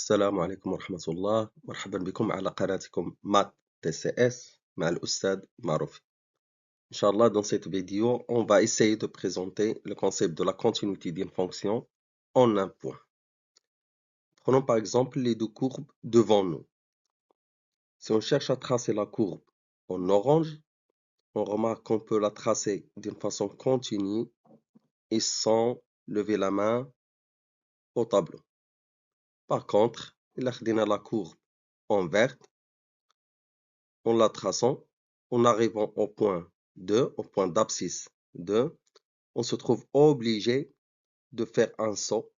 السلام عليكم ورحمة الله. مرحبا بكم على قناتكم Math TCS مع الأستاذ معروف. Inch'Allah, dans cette vidéo, on va essayer de présenter le concept de la continuité d'une fonction en un point. Prenons par exemple les deux courbes devant nous. Si on cherche à tracer la courbe en orange, on remarque qu'on peut la tracer d'une façon continue et sans lever la main au tableau. Par contre, il a la courbe en verte, en la traçant, en arrivant au point 2, au point d'abscisse 2, on se trouve obligé de faire un saut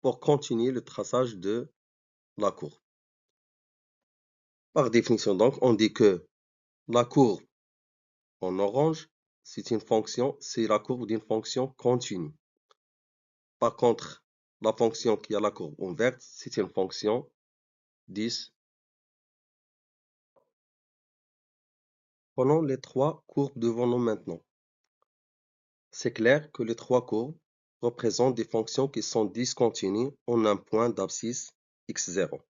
pour continuer le traçage de la courbe. Par définition donc, on dit que la courbe en orange, c'est une fonction, c'est la courbe d'une fonction continue. Par contre, la fonction qui a la courbe en verte, c'est une fonction 10. Prenons les trois courbes devant nous maintenant. C'est clair que les trois courbes représentent des fonctions qui sont discontinues en un point d'abscisse x0.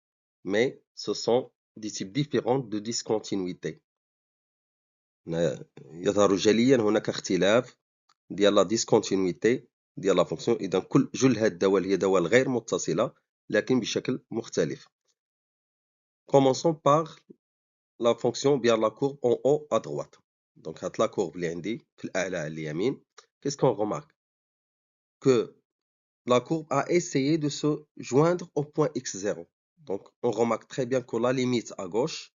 Mais ce sont des types différents de discontinuité. يظهر جليا هناك اختلاف ديال لا ديسكونتينيتي ديال لا فونكسيون. اذا جل هاد الدوال هي دوال غير متصله لكن بشكل مختلف. Commençons par la fonction bien la courbe en haut à droite. Donc هاد لا courbe اللي عندي في الاعلى على اليمين. Qu'est-ce qu'on remarque? Que la courbe a essayé de se joindre au point x0. Donc, on remarque très bien que la limite à gauche,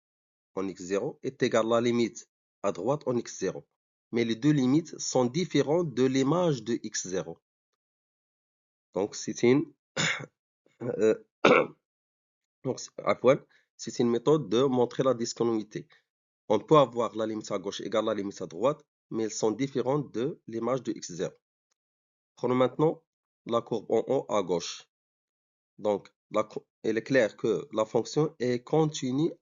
en x0, est égale à la limite à droite en x0. Mais les deux limites sont différentes de l'image de x0. Donc, c'est une, c'est une méthode de montrer la discontinuité. On peut avoir la limite à gauche égale à la limite à droite, mais elles sont différentes de l'image de x0. Prenons maintenant la courbe en haut à gauche. Donc, il est clair que la fonction est continue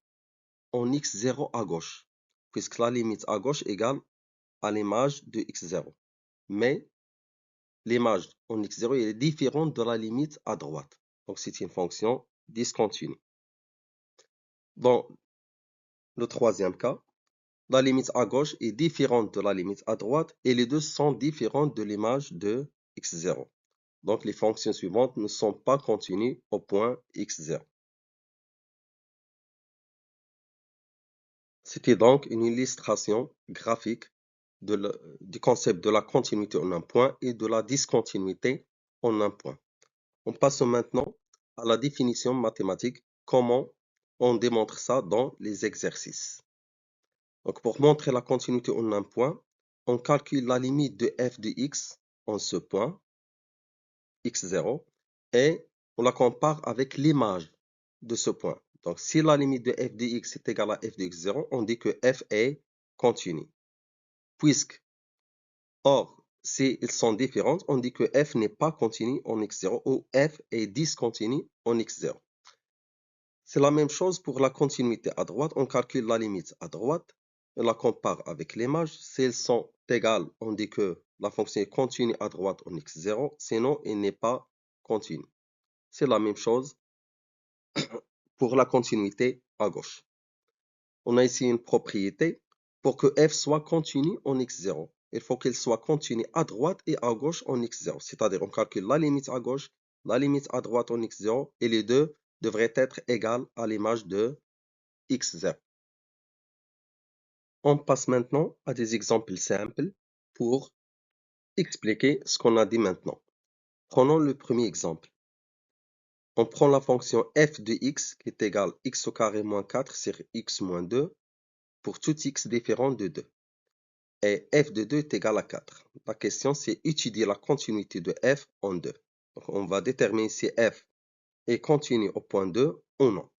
en x0 à gauche, puisque la limite à gauche égale à l'image de x0. Mais l'image en x0 est différente de la limite à droite. Donc, c'est une fonction discontinue. Dans le troisième cas, la limite à gauche est différente de la limite à droite et les deux sont différentes de l'image de x0. Donc, les fonctions suivantes ne sont pas continues au point x0. C'était donc une illustration graphique du concept de la continuité en un point et de la discontinuité en un point. On passe maintenant à la définition mathématique, comment on démontre ça dans les exercices. Donc, pour montrer la continuité en un point, on calcule la limite de f de x en ce point, x0, et on la compare avec l'image de ce point. Donc, si la limite de f de x est égale à f de x0, on dit que f est continue. Puisque, or, si ils sont différentes, on dit que f n'est pas continue en x0 ou f est discontinue en x0. C'est la même chose pour la continuité à droite. On calcule la limite à droite, on la compare avec l'image. Si elles sont égales, on dit que la fonction est continue à droite en x0, sinon elle n'est pas continue. C'est la même chose pour la continuité à gauche. On a ici une propriété. Pour que f soit continue en x0, il faut qu'elle soit continue à droite et à gauche en x0. C'est-à-dire, on calcule la limite à gauche, la limite à droite en x0, et les deux devraient être égales à l'image de x0. On passe maintenant à des exemples simples pour expliquer ce qu'on a dit maintenant. Prenons le premier exemple. On prend la fonction f de x qui est égale x au carré moins 4 sur x moins 2 pour tout x différent de 2. Et f de 2 est égal à 4. La question, c'est étudier la continuité de f en 2. Donc, on va déterminer si f est continue au point 2 ou non.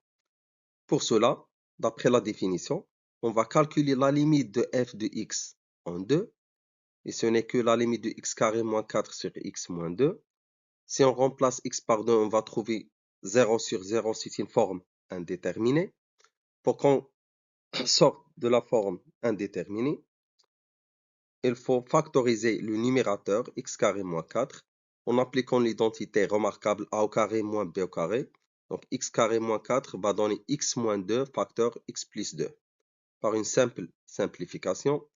Pour cela, d'après la définition, on va calculer la limite de f de x en 2. Et ce n'est que la limite de x carré moins 4 sur x moins 2. Si on remplace x par 2, on va trouver 0 sur 0, c'est une forme indéterminée. Pour qu'on sorte de la forme indéterminée, il faut factoriser le numérateur x carré moins 4 en appliquant l'identité remarquable a au carré moins b au carré. Donc x carré moins 4 va donner x moins 2 facteur x plus 2. Par une simple simplification,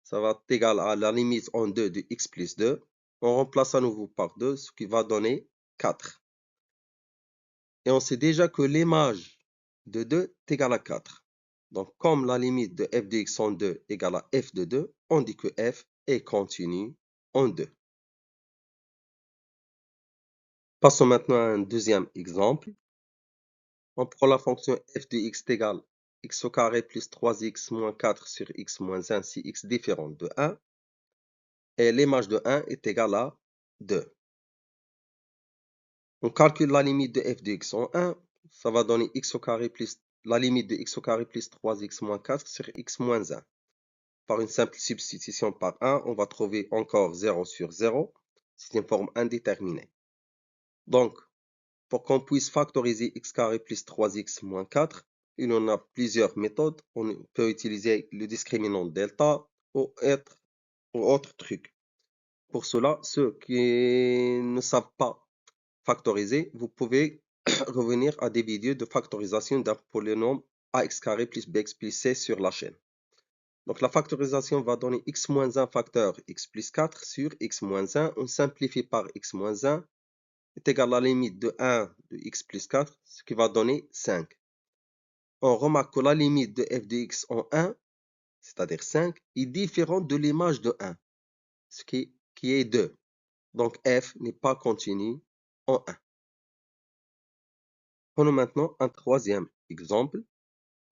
ça va être égal à la limite en 2 de x plus 2. On remplace à nouveau par 2, ce qui va donner 4. Et on sait déjà que l'image de 2 est égale à 4. Donc, comme la limite de f de x en 2 égale à f de 2, on dit que f est continu en 2. Passons maintenant à un deuxième exemple. On prend la fonction f de x égale x au carré plus 3x moins 4 sur x moins 1 si x différent de 1. Et l'image de 1 est égale à 2. On calcule la limite de f de x en 1. Ça va donner x au carré plus la limite de x au carré plus 3x moins 4 sur x moins 1. Par une simple substitution par 1, on va trouver encore 0 sur 0. C'est une forme indéterminée. Donc, pour qu'on puisse factoriser x carré plus 3x moins 4, il y en a plusieurs méthodes. On peut utiliser le discriminant delta ou autre truc. Pour cela, ceux qui ne savent pas factoriser, vous pouvez revenir à des vidéos de factorisation d'un polynôme ax carré plus bx plus c sur la chaîne. Donc la factorisation va donner x moins 1 facteur x plus 4 sur x moins 1. On simplifie par x moins 1 est égal à la limite de 1 de x plus 4, ce qui va donner 5. On remarque que la limite de f de x en 1, c'est-à-dire 5, est différente de l'image de 1, ce qui est 2. Donc f n'est pas continu en 1. Prenons maintenant un troisième exemple.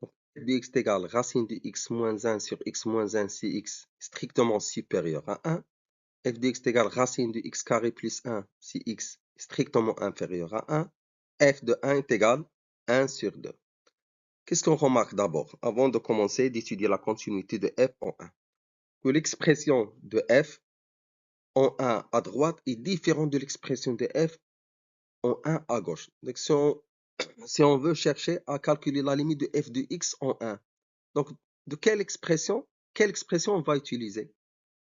f de x est égal à racine de x moins 1 sur x moins 1 si x strictement supérieur à 1. f de x est égal à racine de x carré plus 1 si x est strictement inférieur à 1. f de 1 est égal à 1 sur 2. Qu'est-ce qu'on remarque d'abord, avant de commencer d'étudier la continuité de f en 1? Que l'expression de f en 1 à droite est différente de l'expression de f en 1 à gauche. Donc, si on veut chercher à calculer la limite de f de x en 1, donc de quelle expression on va utiliser?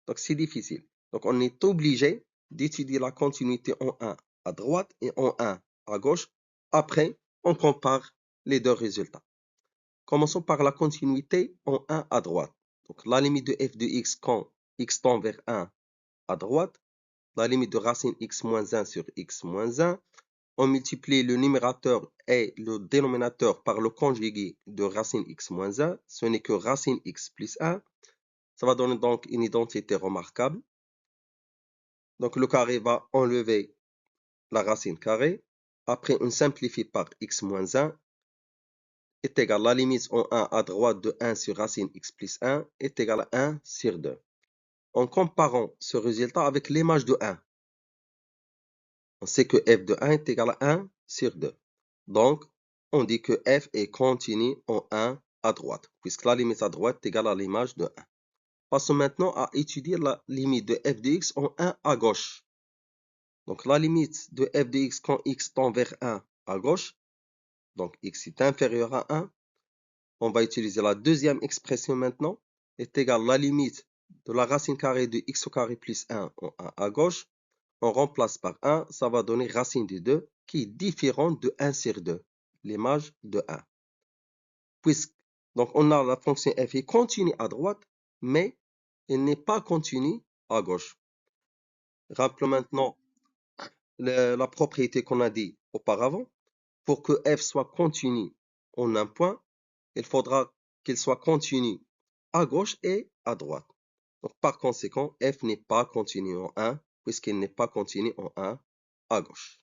Donc, c'est difficile. Donc, on est obligé d'étudier la continuité en 1 à droite et en 1 à gauche. Après, on compare les deux résultats. Commençons par la continuité en 1 à droite. Donc, la limite de f de x quand x tend vers 1 à droite, la limite de racine x moins 1 sur x moins 1. On multiplie le numérateur et le dénominateur par le conjugué de racine x moins 1. Ce n'est que racine x plus 1. Ça va donner donc une identité remarquable. Donc, le carré va enlever la racine carrée. Après, on simplifie par x moins 1 est égal à la limite en 1 à droite de 1 sur racine x plus 1 est égal à 1 sur 2. En comparant ce résultat avec l'image de 1, on sait que f de 1 est égal à 1 sur 2. Donc, on dit que f est continu en 1 à droite, puisque la limite à droite est égale à l'image de 1. Passons maintenant à étudier la limite de f de x en 1 à gauche. Donc, la limite de f de x quand x tend vers 1 à gauche, donc x est inférieur à 1, on va utiliser la deuxième expression maintenant, est égale à la limite de la racine carrée de x au carré plus 1 en 1 à gauche. On remplace par 1, ça va donner racine de 2 qui est différente de 1 sur 2, l'image de 1. Donc, on a la fonction f est continue à droite, mais elle n'est pas continue à gauche. Rappelons maintenant la propriété qu'on a dit auparavant. Pour que f soit continu en un point, il faudra qu'il soit continu à gauche et à droite. Donc, par conséquent, f n'est pas continu en 1, puisqu'il n'est pas continu en 1 à gauche.